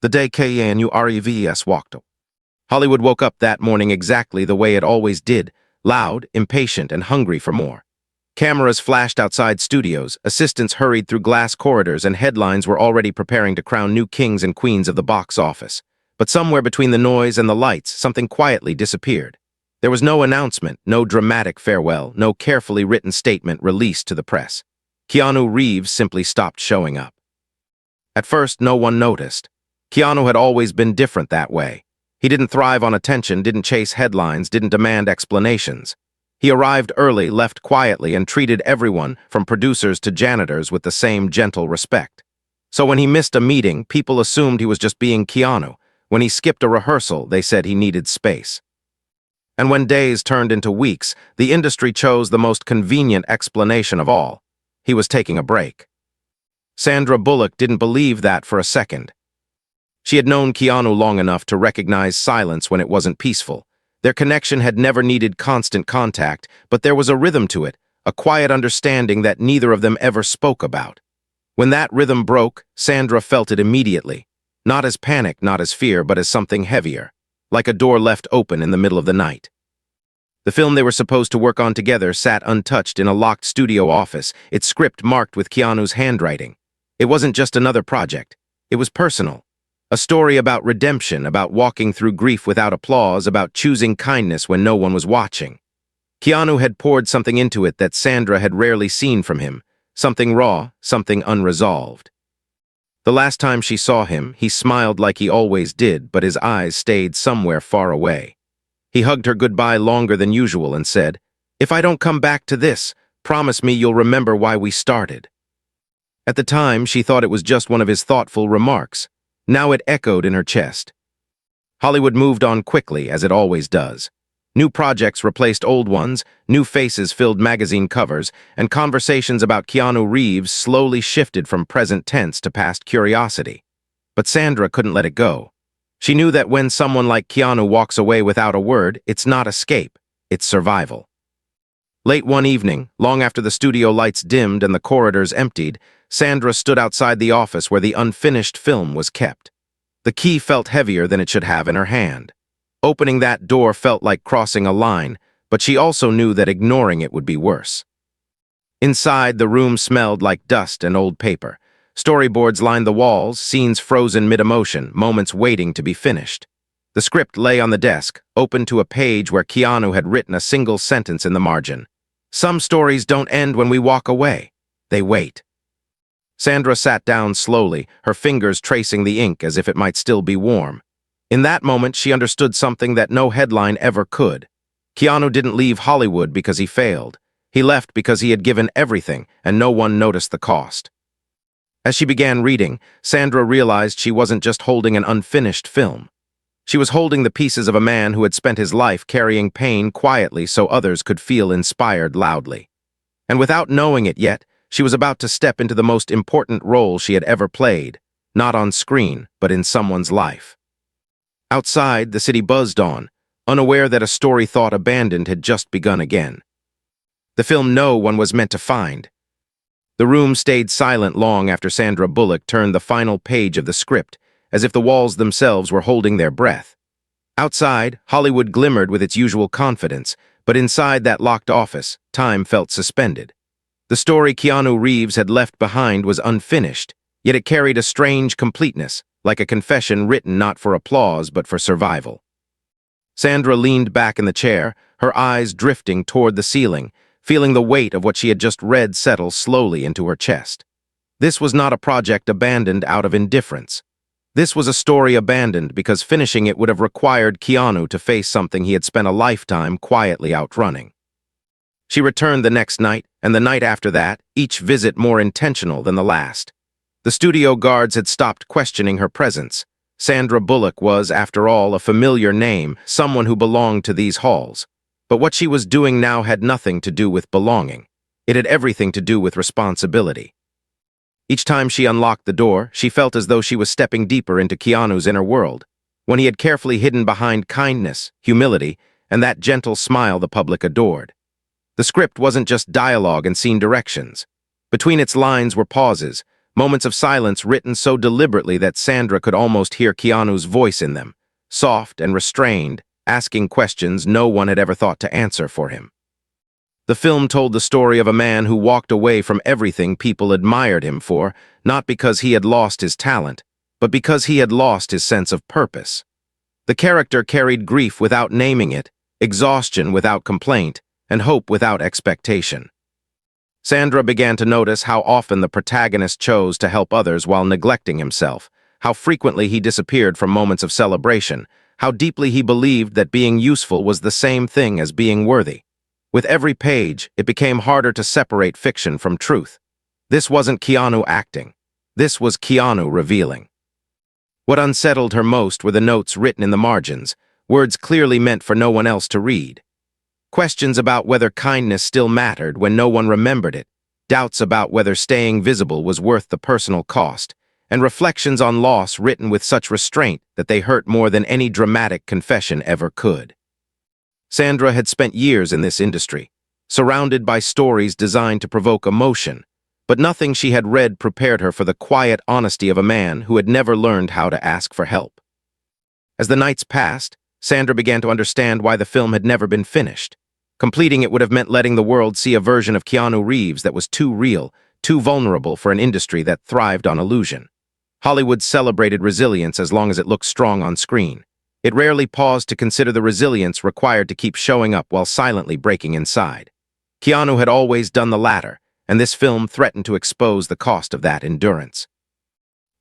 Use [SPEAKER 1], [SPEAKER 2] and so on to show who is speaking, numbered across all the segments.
[SPEAKER 1] The day Keanu walked. Hollywood woke up that morning exactly the way it always did, loud, impatient, and hungry for more. Cameras flashed outside studios, assistants hurried through glass corridors, and headlines were already preparing to crown new kings and queens of the box office. But somewhere between the noise and the lights, something quietly disappeared. There was no announcement, no dramatic farewell, no carefully written statement released to the press. Keanu Reeves simply stopped showing up. At first, no one noticed. Keanu had always been different that way. He didn't thrive on attention, didn't chase headlines, didn't demand explanations. He arrived early, left quietly, and treated everyone, from producers to janitors, with the same gentle respect. So when he missed a meeting, people assumed he was just being Keanu. When he skipped a rehearsal, they said he needed space. And when days turned into weeks, the industry chose the most convenient explanation of all. He was taking a break. Sandra Bullock didn't believe that for a second. She had known Keanu long enough to recognize silence when it wasn't peaceful. Their connection had never needed constant contact, but there was a rhythm to it, a quiet understanding that neither of them ever spoke about. When that rhythm broke, Sandra felt it immediately. Not as panic, not as fear, but as something heavier, like a door left open in the middle of the night. The film they were supposed to work on together sat untouched in a locked studio office, its script marked with Keanu's handwriting. It wasn't just another project. It was personal. A story about redemption, about walking through grief without applause, about choosing kindness when no one was watching. Keanu had poured something into it that Sandra had rarely seen from him, something raw, something unresolved. The last time she saw him, he smiled like he always did, but his eyes stayed somewhere far away. He hugged her goodbye longer than usual and said, "If I don't come back to this, promise me you'll remember why we started." At the time, she thought it was just one of his thoughtful remarks. Now it echoed in her chest. Hollywood moved on quickly, as it always does. New projects replaced old ones, new faces filled magazine covers, and conversations about Keanu Reeves slowly shifted from present tense to past curiosity. But Sandra couldn't let it go. She knew that when someone like Keanu walks away without a word, it's not escape, it's survival. Late one evening, long after the studio lights dimmed and the corridors emptied, Sandra stood outside the office where the unfinished film was kept. The key felt heavier than it should have in her hand. Opening that door felt like crossing a line, but she also knew that ignoring it would be worse. Inside, the room smelled like dust and old paper. Storyboards lined the walls, scenes frozen mid-emotion, moments waiting to be finished. The script lay on the desk, open to a page where Keanu had written a single sentence in the margin. "Some stories don't end when we walk away. They wait." Sandra sat down slowly, her fingers tracing the ink as if it might still be warm. In that moment, she understood something that no headline ever could. Keanu didn't leave Hollywood because he failed. He left because he had given everything, and no one noticed the cost. As she began reading, Sandra realized she wasn't just holding an unfinished film. She was holding the pieces of a man who had spent his life carrying pain quietly so others could feel inspired loudly. And without knowing it yet, she was about to step into the most important role she had ever played, not on screen, but in someone's life. Outside, the city buzzed on, unaware that a story thought abandoned had just begun again. The film no one was meant to find. The room stayed silent long after Sandra Bullock turned the final page of the script, as if the walls themselves were holding their breath. Outside, Hollywood glimmered with its usual confidence, but inside that locked office, time felt suspended. The story Keanu Reeves had left behind was unfinished, yet it carried a strange completeness, like a confession written not for applause but for survival. Sandra leaned back in the chair, her eyes drifting toward the ceiling, feeling the weight of what she had just read settle slowly into her chest. This was not a project abandoned out of indifference. This was a story abandoned because finishing it would have required Keanu to face something he had spent a lifetime quietly outrunning. She returned the next night, and the night after that, each visit more intentional than the last. The studio guards had stopped questioning her presence. Sandra Bullock was, after all, a familiar name, someone who belonged to these halls. But what she was doing now had nothing to do with belonging. It had everything to do with responsibility. Each time she unlocked the door, she felt as though she was stepping deeper into Keanu's inner world, when he had carefully hidden behind kindness, humility, and that gentle smile the public adored. The script wasn't just dialogue and scene directions. Between its lines were pauses, Moments of silence written so deliberately that Sandra could almost hear Keanu's voice in them, soft and restrained, asking questions no one had ever thought to answer for him. The film told the story of a man who walked away from everything people admired him for, not because he had lost his talent, but because he had lost his sense of purpose. The character carried grief without naming it, exhaustion without complaint, and hope without expectation. Sandra began to notice how often the protagonist chose to help others while neglecting himself, how frequently he disappeared from moments of celebration, how deeply he believed that being useful was the same thing as being worthy. With every page, it became harder to separate fiction from truth. This wasn't Keanu acting. This was Keanu revealing. What unsettled her most were the notes written in the margins, words clearly meant for no one else to read. Questions about whether kindness still mattered when no one remembered it, doubts about whether staying visible was worth the personal cost, and reflections on loss written with such restraint that they hurt more than any dramatic confession ever could. Sandra had spent years in this industry, surrounded by stories designed to provoke emotion, but nothing she had read prepared her for the quiet honesty of a man who had never learned how to ask for help. As the nights passed, Sandra began to understand why the film had never been finished. Completing it would have meant letting the world see a version of Keanu Reeves that was too real, too vulnerable for an industry that thrived on illusion. Hollywood celebrated resilience as long as it looked strong on screen. It rarely paused to consider the resilience required to keep showing up while silently breaking inside. Keanu had always done the latter, and this film threatened to expose the cost of that endurance.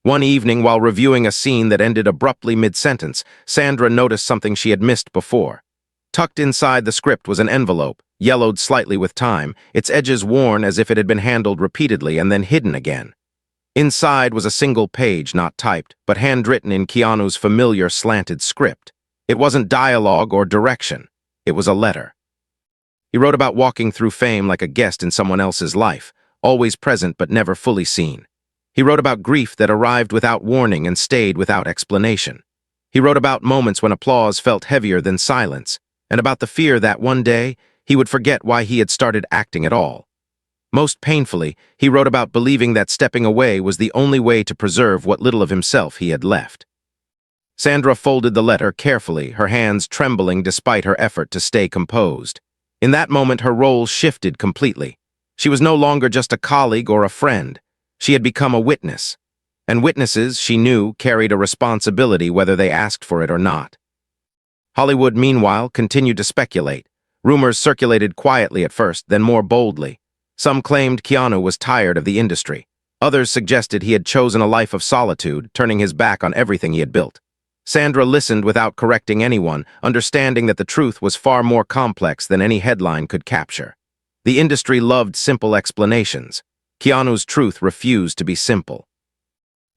[SPEAKER 1] One evening, while reviewing a scene that ended abruptly mid-sentence, Sandra noticed something she had missed before. Tucked inside the script was an envelope, yellowed slightly with time, its edges worn as if it had been handled repeatedly and then hidden again. Inside was a single page, not typed, but handwritten in Keanu's familiar slanted script. It wasn't dialogue or direction. It was a letter. He wrote about walking through fame like a guest in someone else's life, always present but never fully seen. He wrote about grief that arrived without warning and stayed without explanation. He wrote about moments when applause felt heavier than silence, and about the fear that one day he would forget why he had started acting at all. Most painfully, he wrote about believing that stepping away was the only way to preserve what little of himself he had left. Sandra folded the letter carefully, her hands trembling despite her effort to stay composed. In that moment, her role shifted completely. She was no longer just a colleague or a friend. She had become a witness. And witnesses, she knew, carried a responsibility whether they asked for it or not. Hollywood, meanwhile, continued to speculate. Rumors circulated quietly at first, then more boldly. Some claimed Keanu was tired of the industry. Others suggested he had chosen a life of solitude, turning his back on everything he had built. Sandra listened without correcting anyone, understanding that the truth was far more complex than any headline could capture. The industry loved simple explanations. Keanu's truth refused to be simple.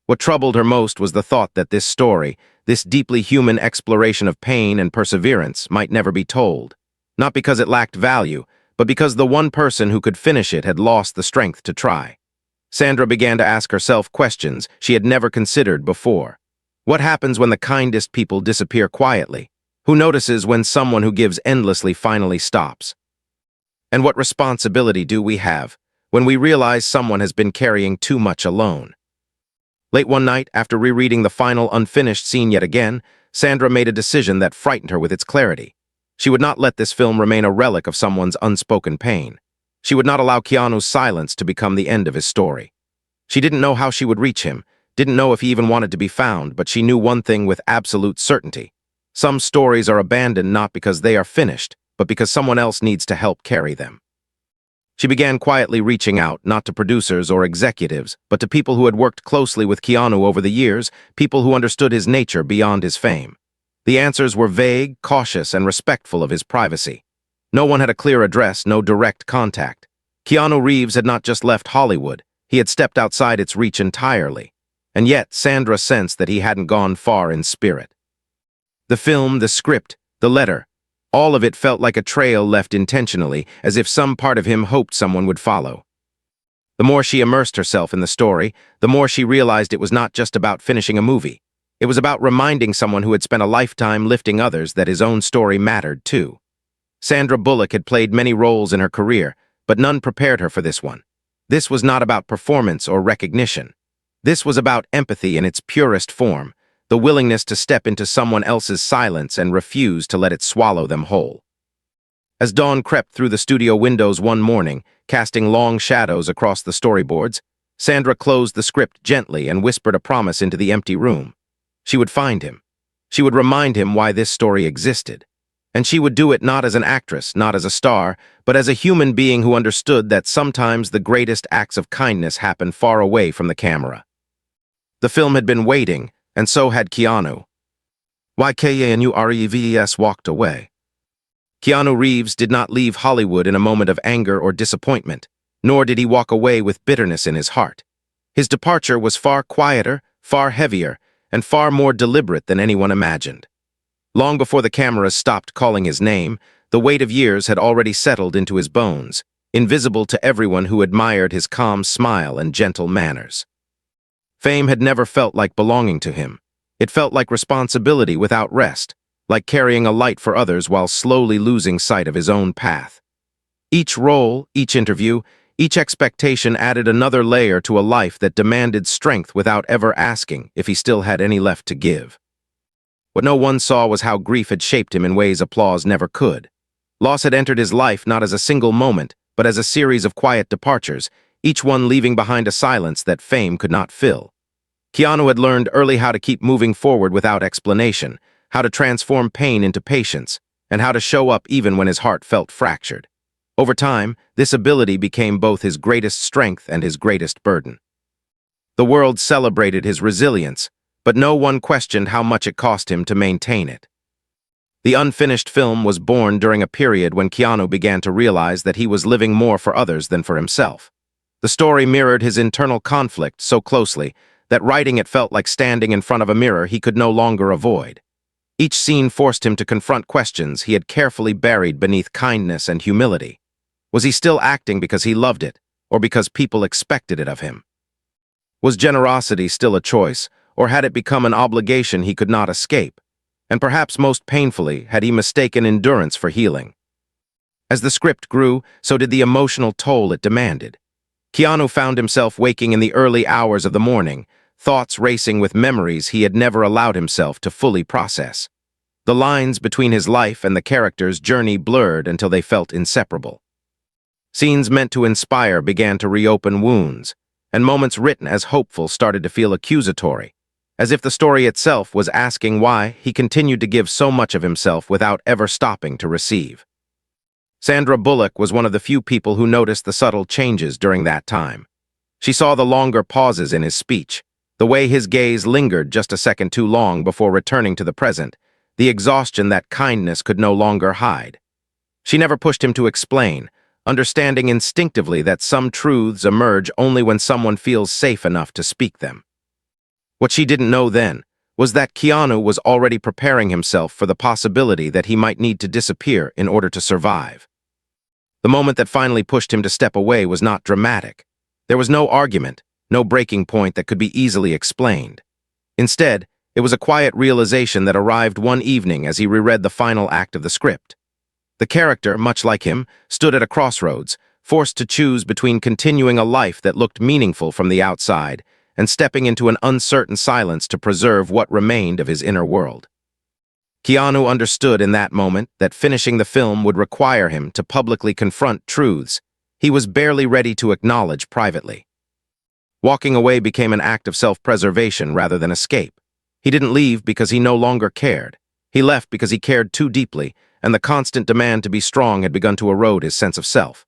[SPEAKER 1] What troubled her most was the thought that this story, this deeply human exploration of pain and perseverance, might never be told. Not because it lacked value, but because the one person who could finish it had lost the strength to try. Sandra began to ask herself questions she had never considered before. What happens when the kindest people disappear quietly? Who notices when someone who gives endlessly finally stops? And what responsibility do we have when we realize someone has been carrying too much alone? Late one night, after rereading the final unfinished scene yet again, Sandra made a decision that frightened her with its clarity. She would not let this film remain a relic of someone's unspoken pain. She would not allow Keanu's silence to become the end of his story. She didn't know how she would reach him, didn't know if he even wanted to be found, but she knew one thing with absolute certainty. Some stories are abandoned not because they are finished, but because someone else needs to help carry them. She began quietly reaching out, not to producers or executives, but to people who had worked closely with Keanu over the years, people who understood his nature beyond his fame. The answers were vague, cautious, and respectful of his privacy. No one had a clear address, no direct contact. Keanu Reeves had not just left Hollywood, he had stepped outside its reach entirely. And yet, Sandra sensed that he hadn't gone far in spirit. The film, the script, the letter, all of it felt like a trail left intentionally, as if some part of him hoped someone would follow. The more she immersed herself in the story, the more she realized it was not just about finishing a movie. It was about reminding someone who had spent a lifetime lifting others that his own story mattered too. Sandra Bullock had played many roles in her career, but none prepared her for this one. This was not about performance or recognition. This was about empathy in its purest form, the willingness to step into someone else's silence and refuse to let it swallow them whole. As dawn crept through the studio windows one morning, casting long shadows across the storyboards, Sandra closed the script gently and whispered a promise into the empty room. She would find him. She would remind him why this story existed. And she would do it not as an actress, not as a star, but as a human being who understood that sometimes the greatest acts of kindness happen far away from the camera. The film had been waiting, and so had Keanu. Why Keanu Reeves walked away. Keanu Reeves did not leave Hollywood in a moment of anger or disappointment, nor did he walk away with bitterness in his heart. His departure was far quieter, far heavier, and far more deliberate than anyone imagined. Long before the cameras stopped calling his name, the weight of years had already settled into his bones, invisible to everyone who admired his calm smile and gentle manners. Fame had never felt like belonging to him. It felt like responsibility without rest, like carrying a light for others while slowly losing sight of his own path. Each role, each interview, each expectation added another layer to a life that demanded strength without ever asking if he still had any left to give. What no one saw was how grief had shaped him in ways applause never could. Loss had entered his life not as a single moment, but as a series of quiet departures, each one leaving behind a silence that fame could not fill. Keanu had learned early how to keep moving forward without explanation, how to transform pain into patience, and how to show up even when his heart felt fractured. Over time, this ability became both his greatest strength and his greatest burden. The world celebrated his resilience, but no one questioned how much it cost him to maintain it. The unfinished film was born during a period when Keanu began to realize that he was living more for others than for himself. The story mirrored his internal conflict so closely that writing it felt like standing in front of a mirror he could no longer avoid. Each scene forced him to confront questions he had carefully buried beneath kindness and humility. Was he still acting because he loved it, or because people expected it of him? Was generosity still a choice, or had it become an obligation he could not escape? And perhaps most painfully, had he mistaken endurance for healing? As the script grew, so did the emotional toll it demanded. Keanu found himself waking in the early hours of the morning, thoughts racing with memories he had never allowed himself to fully process. The lines between his life and the character's journey blurred until they felt inseparable. Scenes meant to inspire began to reopen wounds, and moments written as hopeful started to feel accusatory, as if the story itself was asking why he continued to give so much of himself without ever stopping to receive. Sandra Bullock was one of the few people who noticed the subtle changes during that time. She saw the longer pauses in his speech, the way his gaze lingered just a second too long before returning to the present, the exhaustion that kindness could no longer hide. She never pushed him to explain, understanding instinctively that some truths emerge only when someone feels safe enough to speak them. What she didn't know then was that Keanu was already preparing himself for the possibility that he might need to disappear in order to survive. The moment that finally pushed him to step away was not dramatic. There was no argument, no breaking point that could be easily explained. Instead, it was a quiet realization that arrived one evening as he reread the final act of the script. The character, much like him, stood at a crossroads, forced to choose between continuing a life that looked meaningful from the outside and stepping into an uncertain silence to preserve what remained of his inner world. Keanu understood in that moment that finishing the film would require him to publicly confront truths he was barely ready to acknowledge privately. Walking away became an act of self-preservation rather than escape. He didn't leave because he no longer cared. He left because he cared too deeply, and the constant demand to be strong had begun to erode his sense of self.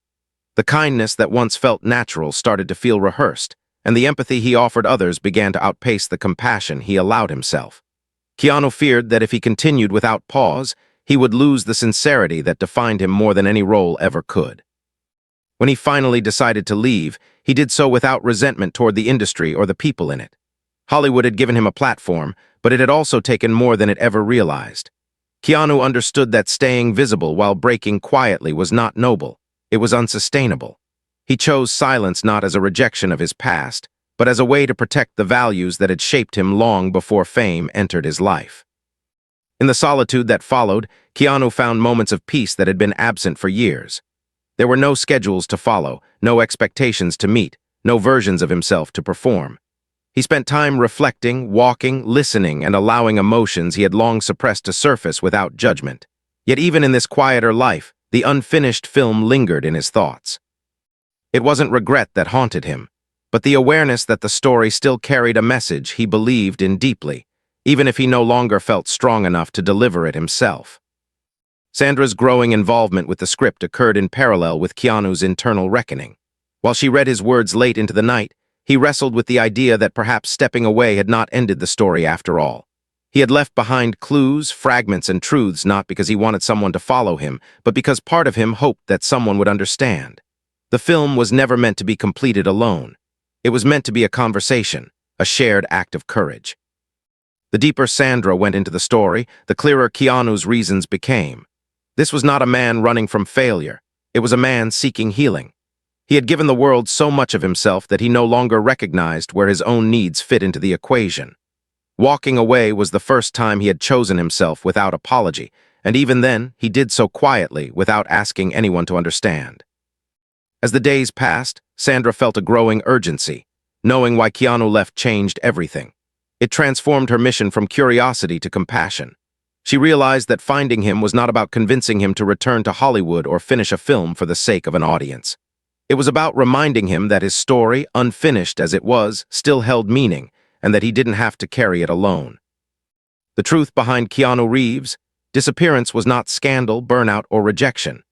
[SPEAKER 1] The kindness that once felt natural started to feel rehearsed, and the empathy he offered others began to outpace the compassion he allowed himself. Keanu feared that if he continued without pause, he would lose the sincerity that defined him more than any role ever could. When he finally decided to leave, he did so without resentment toward the industry or the people in it. Hollywood had given him a platform, but it had also taken more than it ever realized. Keanu understood that staying visible while breaking quietly was not noble. It was unsustainable. He chose silence not as a rejection of his past, but as a way to protect the values that had shaped him long before fame entered his life. In the solitude that followed, Keanu found moments of peace that had been absent for years. There were no schedules to follow, no expectations to meet, no versions of himself to perform. He spent time reflecting, walking, listening, and allowing emotions he had long suppressed to surface without judgment. Yet even in this quieter life, the unfinished film lingered in his thoughts. It wasn't regret that haunted him, but the awareness that the story still carried a message he believed in deeply, even if he no longer felt strong enough to deliver it himself. Sandra's growing involvement with the script occurred in parallel with Keanu's internal reckoning. While she read his words late into the night, he wrestled with the idea that perhaps stepping away had not ended the story after all. He had left behind clues, fragments, and truths not because he wanted someone to follow him, but because part of him hoped that someone would understand. The film was never meant to be completed alone. It was meant to be a conversation, a shared act of courage. The deeper Sandra went into the story, the clearer Keanu's reasons became. This was not a man running from failure. It was a man seeking healing. He had given the world so much of himself that he no longer recognized where his own needs fit into the equation. Walking away was the first time he had chosen himself without apology, and even then, he did so quietly without asking anyone to understand. As the days passed, Sandra felt a growing urgency. Knowing why Keanu left changed everything. It transformed her mission from curiosity to compassion. She realized that finding him was not about convincing him to return to Hollywood or finish a film for the sake of an audience. It was about reminding him that his story, unfinished as it was, still held meaning, and that he didn't have to carry it alone. The truth behind Keanu Reeves' disappearance was not scandal, burnout, or rejection.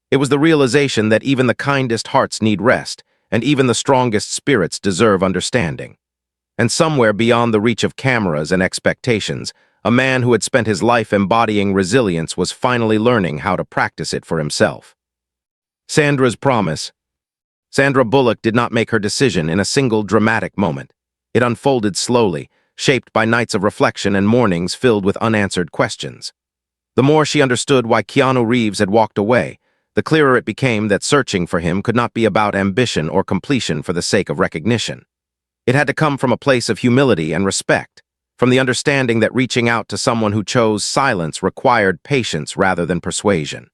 [SPEAKER 1] It was the realization that even the kindest hearts need rest, and even the strongest spirits deserve understanding. And somewhere beyond the reach of cameras and expectations, a man who had spent his life embodying resilience was finally learning how to practice it for himself. Sandra's promise. Sandra Bullock did not make her decision in a single dramatic moment. It unfolded slowly, shaped by nights of reflection and mornings filled with unanswered questions. The more she understood why Keanu Reeves had walked away, the clearer it became that searching for him could not be about ambition or completion for the sake of recognition. It had to come from a place of humility and respect, from the understanding that reaching out to someone who chose silence required patience rather than persuasion.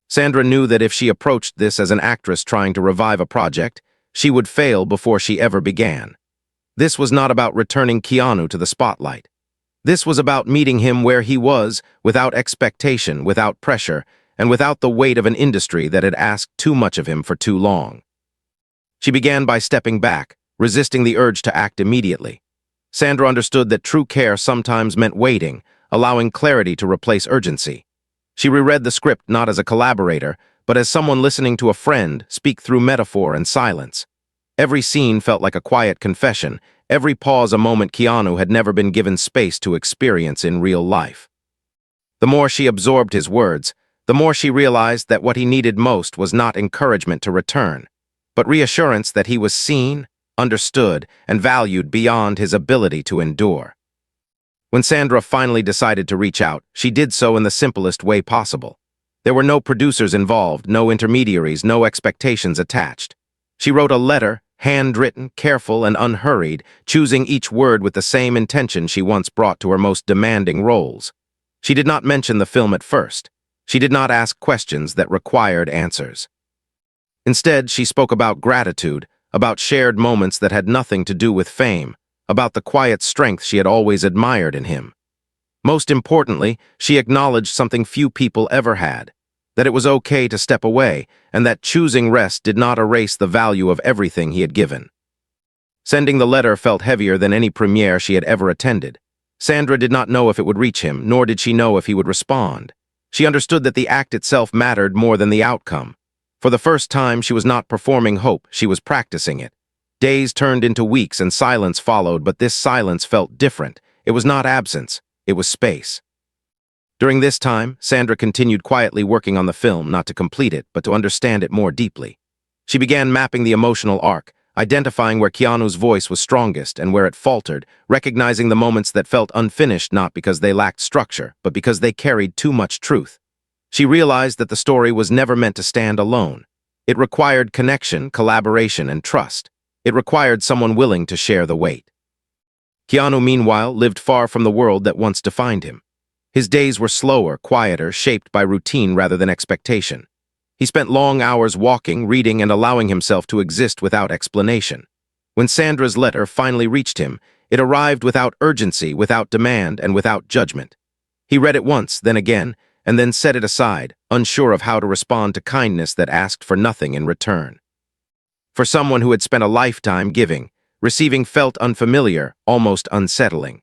[SPEAKER 1] Sandra knew that if she approached this as an actress trying to revive a project, she would fail before she ever began. This was not about returning Keanu to the spotlight. This was about meeting him where he was, without expectation, without pressure, and without the weight of an industry that had asked too much of him for too long. She began by stepping back, resisting the urge to act immediately. Sandra understood that true care sometimes meant waiting, allowing clarity to replace urgency. She reread the script not as a collaborator, but as someone listening to a friend speak through metaphor and silence. Every scene felt like a quiet confession, every pause a moment Keanu had never been given space to experience in real life. The more she absorbed his words, the more she realized that what he needed most was not encouragement to return, but reassurance that he was seen, understood, and valued beyond his ability to endure. When Sandra finally decided to reach out, she did so in the simplest way possible. There were no producers involved, no intermediaries, no expectations attached. She wrote a letter, handwritten, careful, and unhurried, choosing each word with the same intention she once brought to her most demanding roles. She did not mention the film at first. She did not ask questions that required answers. Instead, she spoke about gratitude, about shared moments that had nothing to do with fame, about the quiet strength she had always admired in him. Most importantly, she acknowledged something few people ever had, that it was okay to step away, and that choosing rest did not erase the value of everything he had given. Sending the letter felt heavier than any premiere she had ever attended. Sandra did not know if it would reach him, nor did she know if he would respond. She understood that the act itself mattered more than the outcome. For the first time, she was not performing hope, she was practicing it. Days turned into weeks and silence followed, but this silence felt different. It was not absence, it was space. During this time, Sandra continued quietly working on the film, not to complete it, but to understand it more deeply. She began mapping the emotional arc, identifying where Keanu's voice was strongest and where it faltered, recognizing the moments that felt unfinished not because they lacked structure, but because they carried too much truth. She realized that the story was never meant to stand alone. It required connection, collaboration, and trust. It required someone willing to share the weight. Keanu, meanwhile, lived far from the world that once defined him. His days were slower, quieter, shaped by routine rather than expectation. He spent long hours walking, reading, and allowing himself to exist without explanation. When Sandra's letter finally reached him, it arrived without urgency, without demand, and without judgment. He read it once, then again, and then set it aside, unsure of how to respond to kindness that asked for nothing in return. For someone who had spent a lifetime giving, receiving felt unfamiliar, almost unsettling.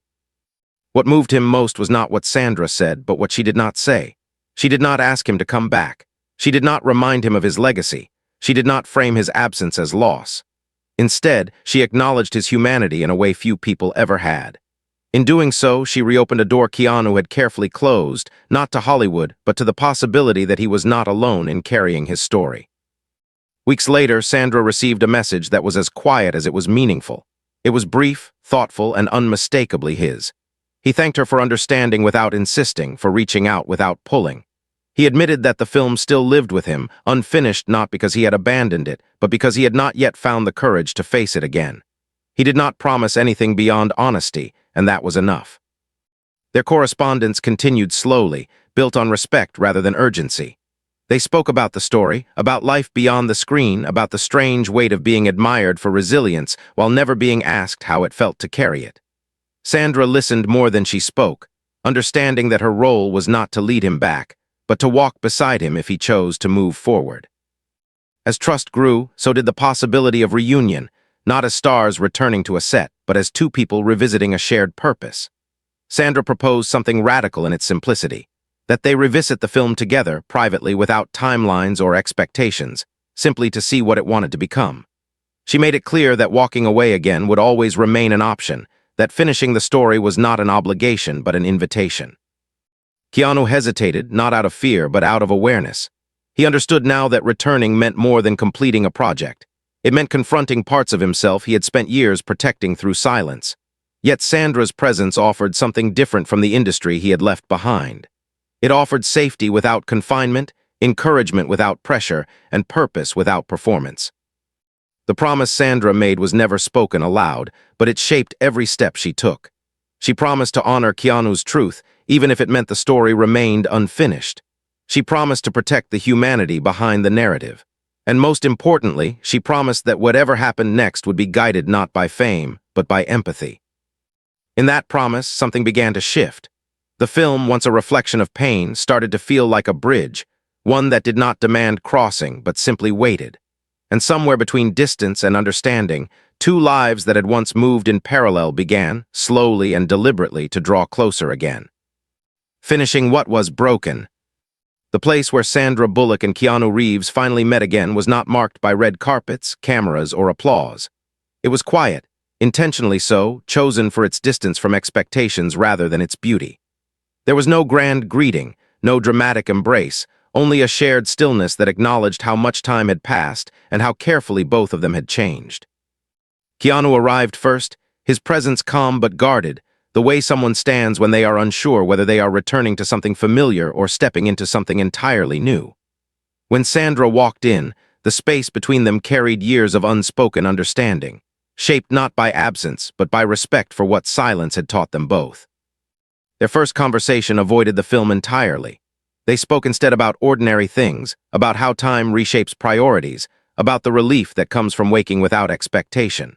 [SPEAKER 1] What moved him most was not what Sandra said, but what she did not say. She did not ask him to come back. She did not remind him of his legacy. She did not frame his absence as loss. Instead, she acknowledged his humanity in a way few people ever had. In doing so, she reopened a door Keanu had carefully closed, not to Hollywood, but to the possibility that he was not alone in carrying his story. Weeks later, Sandra received a message that was as quiet as it was meaningful. It was brief, thoughtful, and unmistakably his. He thanked her for understanding without insisting, for reaching out without pulling. He admitted that the film still lived with him, unfinished not because he had abandoned it, but because he had not yet found the courage to face it again. He did not promise anything beyond honesty, and that was enough. Their correspondence continued slowly, built on respect rather than urgency. They spoke about the story, about life beyond the screen, about the strange weight of being admired for resilience while never being asked how it felt to carry it. Sandra listened more than she spoke, understanding that her role was not to lead him back, but to walk beside him if he chose to move forward. As trust grew, so did the possibility of reunion, not as stars returning to a set, but as two people revisiting a shared purpose. Sandra proposed something radical in its simplicity, that they revisit the film together, privately, without timelines or expectations, simply to see what it wanted to become. She made it clear that walking away again would always remain an option, that finishing the story was not an obligation but an invitation. Keanu hesitated, not out of fear but out of awareness. He understood now that returning meant more than completing a project. It meant confronting parts of himself he had spent years protecting through silence. Yet Sandra's presence offered something different from the industry he had left behind. It offered safety without confinement, encouragement without pressure, and purpose without performance. The promise Sandra made was never spoken aloud, but it shaped every step she took. She promised to honor Keanu's truth, even if it meant the story remained unfinished. She promised to protect the humanity behind the narrative. And most importantly, she promised that whatever happened next would be guided not by fame, but by empathy. In that promise, something began to shift. The film, once a reflection of pain, started to feel like a bridge, one that did not demand crossing, but simply waited. And somewhere between distance and understanding, two lives that had once moved in parallel began, slowly and deliberately, to draw closer again. Finishing what was broken. The place where Sandra Bullock and Keanu Reeves finally met again was not marked by red carpets, cameras, or applause. It was quiet, intentionally so, chosen for its distance from expectations rather than its beauty. There was no grand greeting, no dramatic embrace, only a shared stillness that acknowledged how much time had passed and how carefully both of them had changed. Keanu arrived first, his presence calm but guarded, the way someone stands when they are unsure whether they are returning to something familiar or stepping into something entirely new. When Sandra walked in, the space between them carried years of unspoken understanding, shaped not by absence but by respect for what silence had taught them both. Their first conversation avoided the film entirely. They spoke instead about ordinary things, about how time reshapes priorities, about the relief that comes from waking without expectation.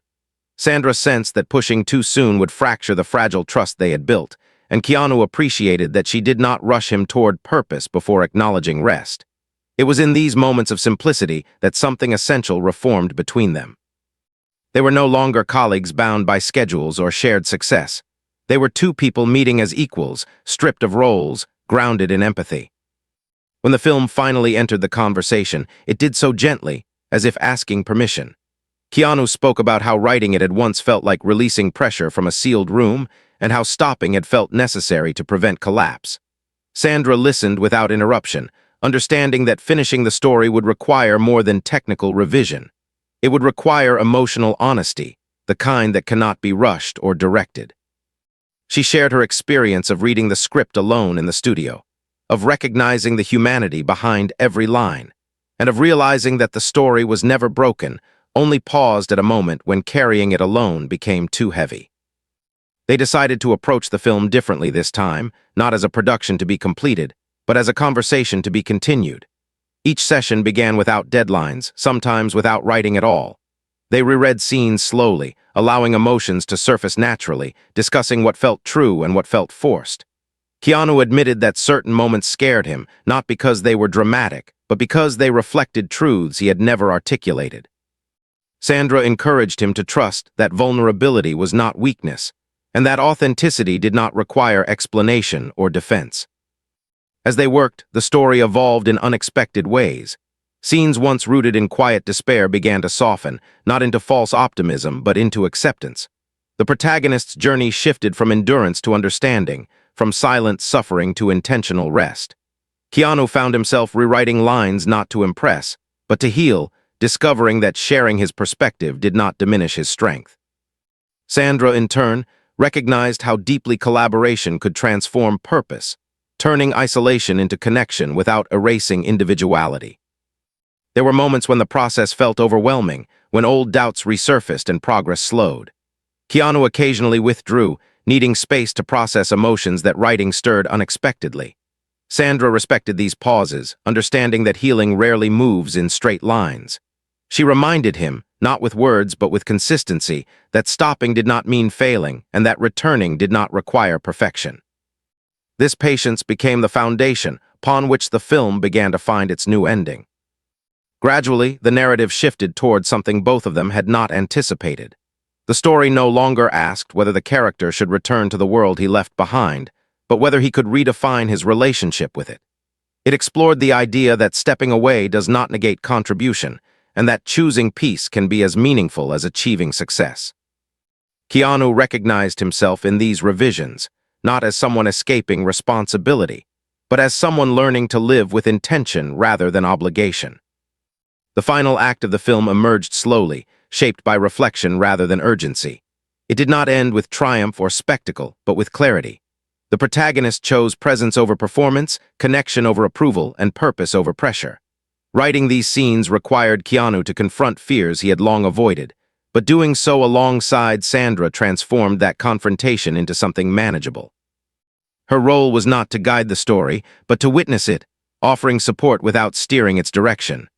[SPEAKER 1] Sandra sensed that pushing too soon would fracture the fragile trust they had built, and Keanu appreciated that she did not rush him toward purpose before acknowledging rest. It was in these moments of simplicity that something essential reformed between them. They were no longer colleagues bound by schedules or shared success. They were two people meeting as equals, stripped of roles, grounded in empathy. When the film finally entered the conversation, it did so gently, as if asking permission. Keanu spoke about how writing it had once felt like releasing pressure from a sealed room, and how stopping had felt necessary to prevent collapse. Sandra listened without interruption, understanding that finishing the story would require more than technical revision. It would require emotional honesty, the kind that cannot be rushed or directed. She shared her experience of reading the script alone in the studio, of recognizing the humanity behind every line, and of realizing that the story was never broken, only paused at a moment when carrying it alone became too heavy. They decided to approach the film differently this time, not as a production to be completed, but as a conversation to be continued. Each session began without deadlines, sometimes without writing at all. They reread scenes slowly, allowing emotions to surface naturally, discussing what felt true and what felt forced. Keanu admitted that certain moments scared him, not because they were dramatic, but because they reflected truths he had never articulated. Sandra encouraged him to trust that vulnerability was not weakness, and that authenticity did not require explanation or defense. As they worked, the story evolved in unexpected ways. Scenes once rooted in quiet despair began to soften, not into false optimism, but into acceptance. The protagonist's journey shifted from endurance to understanding, from silent suffering to intentional rest. Keanu found himself rewriting lines not to impress, but to heal, discovering that sharing his perspective did not diminish his strength. Sandra, in turn, recognized how deeply collaboration could transform purpose, turning isolation into connection without erasing individuality. There were moments when the process felt overwhelming, when old doubts resurfaced and progress slowed. Keanu occasionally withdrew, needing space to process emotions that writing stirred unexpectedly. Sandra respected these pauses, understanding that healing rarely moves in straight lines. She reminded him, not with words but with consistency, that stopping did not mean failing and that returning did not require perfection. This patience became the foundation upon which the film began to find its new ending. Gradually, the narrative shifted toward something both of them had not anticipated. The story no longer asked whether the character should return to the world he left behind, but whether he could redefine his relationship with it. It explored the idea that stepping away does not negate contribution, and that choosing peace can be as meaningful as achieving success. Keanu recognized himself in these revisions, not as someone escaping responsibility, but as someone learning to live with intention rather than obligation. The final act of the film emerged slowly, shaped by reflection rather than urgency. It did not end with triumph or spectacle, but with clarity. The protagonist chose presence over performance, connection over approval, and purpose over pressure. Writing these scenes required Keanu to confront fears he had long avoided, but doing so alongside Sandra transformed that confrontation into something manageable. Her role was not to guide the story, but to witness it, offering support without steering its direction.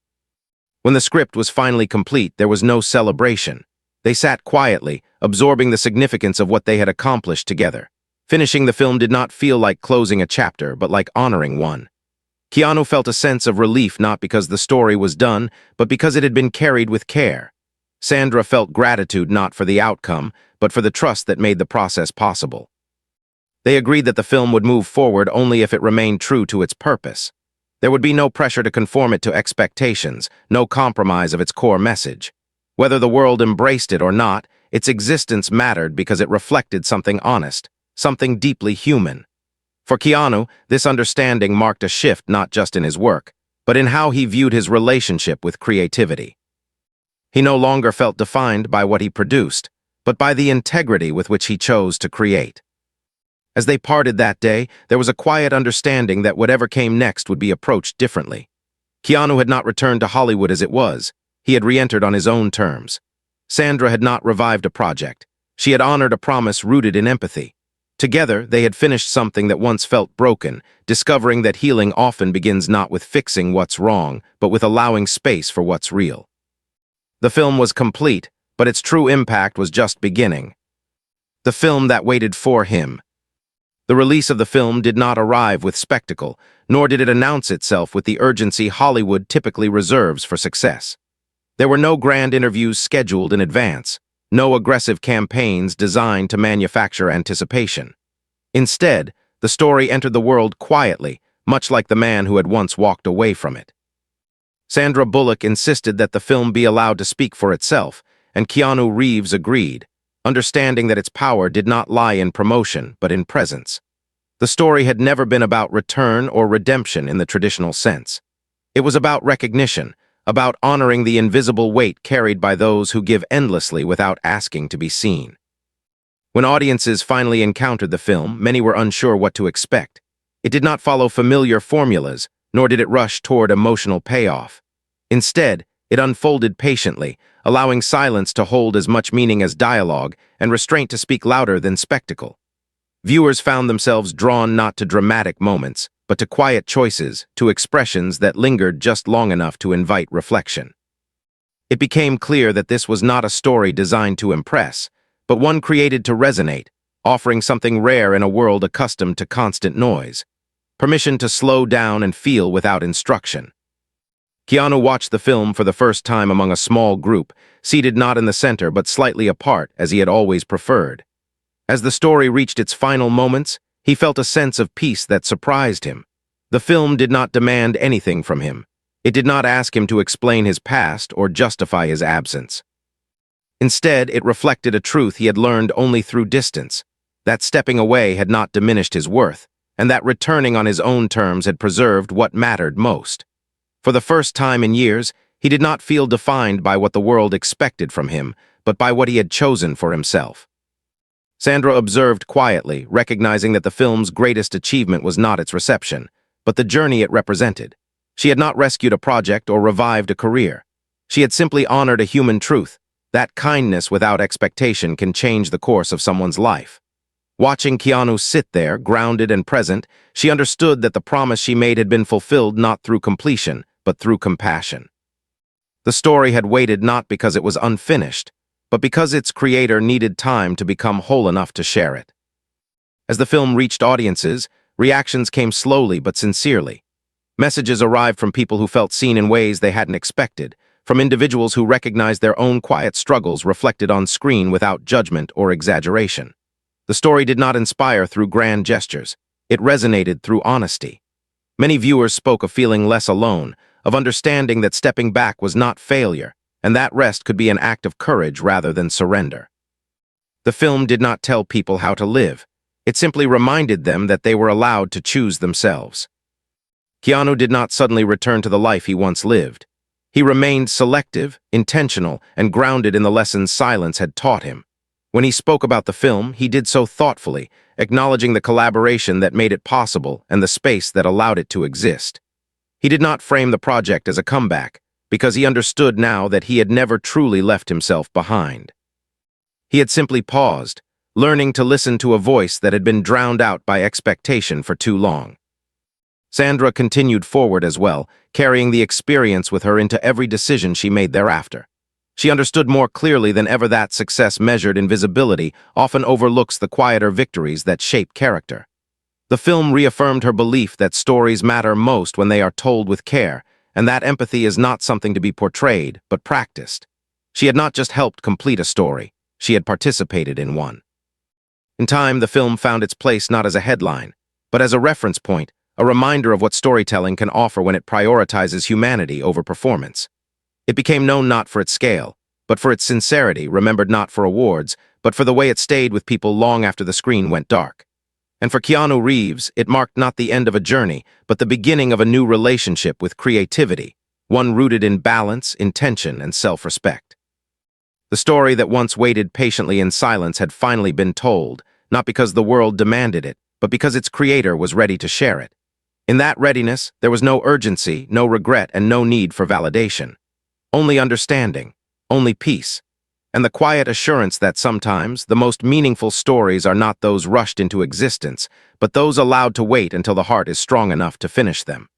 [SPEAKER 1] When the script was finally complete, there was no celebration. They sat quietly, absorbing the significance of what they had accomplished together. Finishing the film did not feel like closing a chapter, but like honoring one. Keanu felt a sense of relief not because the story was done, but because it had been carried with care. Sandra felt gratitude not for the outcome, but for the trust that made the process possible. They agreed that the film would move forward only if it remained true to its purpose. There would be no pressure to conform it to expectations, no compromise of its core message. Whether the world embraced it or not, its existence mattered because it reflected something honest, something deeply human. For Keanu, this understanding marked a shift not just in his work, but in how he viewed his relationship with creativity. He no longer felt defined by what he produced, but by the integrity with which he chose to create. As they parted that day, there was a quiet understanding that whatever came next would be approached differently. Keanu had not returned to Hollywood as it was. He had re-entered on his own terms. Sandra had not revived a project. She had honored a promise rooted in empathy. Together, they had finished something that once felt broken, discovering that healing often begins not with fixing what's wrong, but with allowing space for what's real. The film was complete, but its true impact was just beginning. The film that waited for him. The release of the film did not arrive with spectacle, nor did it announce itself with the urgency Hollywood typically reserves for success. There were no grand interviews scheduled in advance, no aggressive campaigns designed to manufacture anticipation. Instead, the story entered the world quietly, much like the man who had once walked away from it. Sandra Bullock insisted that the film be allowed to speak for itself, and Keanu Reeves agreed, understanding that its power did not lie in promotion, but in presence. The story had never been about return or redemption in the traditional sense. It was about recognition, about honoring the invisible weight carried by those who give endlessly without asking to be seen. When audiences finally encountered the film, many were unsure what to expect. It did not follow familiar formulas, nor did it rush toward emotional payoff. Instead, it unfolded patiently, allowing silence to hold as much meaning as dialogue and restraint to speak louder than spectacle. Viewers found themselves drawn not to dramatic moments, but to quiet choices, to expressions that lingered just long enough to invite reflection. It became clear that this was not a story designed to impress, but one created to resonate, offering something rare in a world accustomed to constant noise. Permission to slow down and feel without instruction. Keanu watched the film for the first time among a small group, seated not in the center but slightly apart as he had always preferred. As the story reached its final moments, he felt a sense of peace that surprised him. The film did not demand anything from him. It did not ask him to explain his past or justify his absence. Instead, it reflected a truth he had learned only through distance, that stepping away had not diminished his worth, and that returning on his own terms had preserved what mattered most. For the first time in years, he did not feel defined by what the world expected from him, but by what he had chosen for himself. Sandra observed quietly, recognizing that the film's greatest achievement was not its reception, but the journey it represented. She had not rescued a project or revived a career. She had simply honored a human truth, that kindness without expectation can change the course of someone's life. Watching Keanu sit there, grounded and present, she understood that the promise she made had been fulfilled not through completion, but through compassion. The story had waited not because it was unfinished, but because its creator needed time to become whole enough to share it. As the film reached audiences, reactions came slowly but sincerely. Messages arrived from people who felt seen in ways they hadn't expected, from individuals who recognized their own quiet struggles reflected on screen without judgment or exaggeration. The story did not inspire through grand gestures. It resonated through honesty. Many viewers spoke of feeling less alone, of understanding that stepping back was not failure, and that rest could be an act of courage rather than surrender. The film did not tell people how to live. It simply reminded them that they were allowed to choose themselves. Keanu did not suddenly return to the life he once lived. He remained selective, intentional, and grounded in the lessons silence had taught him. When he spoke about the film, he did so thoughtfully, acknowledging the collaboration that made it possible and the space that allowed it to exist. He did not frame the project as a comeback, because he understood now that he had never truly left himself behind. He had simply paused, learning to listen to a voice that had been drowned out by expectation for too long. Sandra continued forward as well, carrying the experience with her into every decision she made thereafter. She understood more clearly than ever that success measured in visibility often overlooks the quieter victories that shape character. The film reaffirmed her belief that stories matter most when they are told with care, and that empathy is not something to be portrayed, but practiced. She had not just helped complete a story, she had participated in one. In time, the film found its place not as a headline, but as a reference point, a reminder of what storytelling can offer when it prioritizes humanity over performance. It became known not for its scale, but for its sincerity, remembered not for awards, but for the way it stayed with people long after the screen went dark. And for Keanu Reeves, it marked not the end of a journey, but the beginning of a new relationship with creativity, one rooted in balance, intention, and self-respect. The story that once waited patiently in silence had finally been told, not because the world demanded it, but because its creator was ready to share it. In that readiness, there was no urgency, no regret, and no need for validation. Only understanding, only peace, and the quiet assurance that sometimes the most meaningful stories are not those rushed into existence, but those allowed to wait until the heart is strong enough to finish them.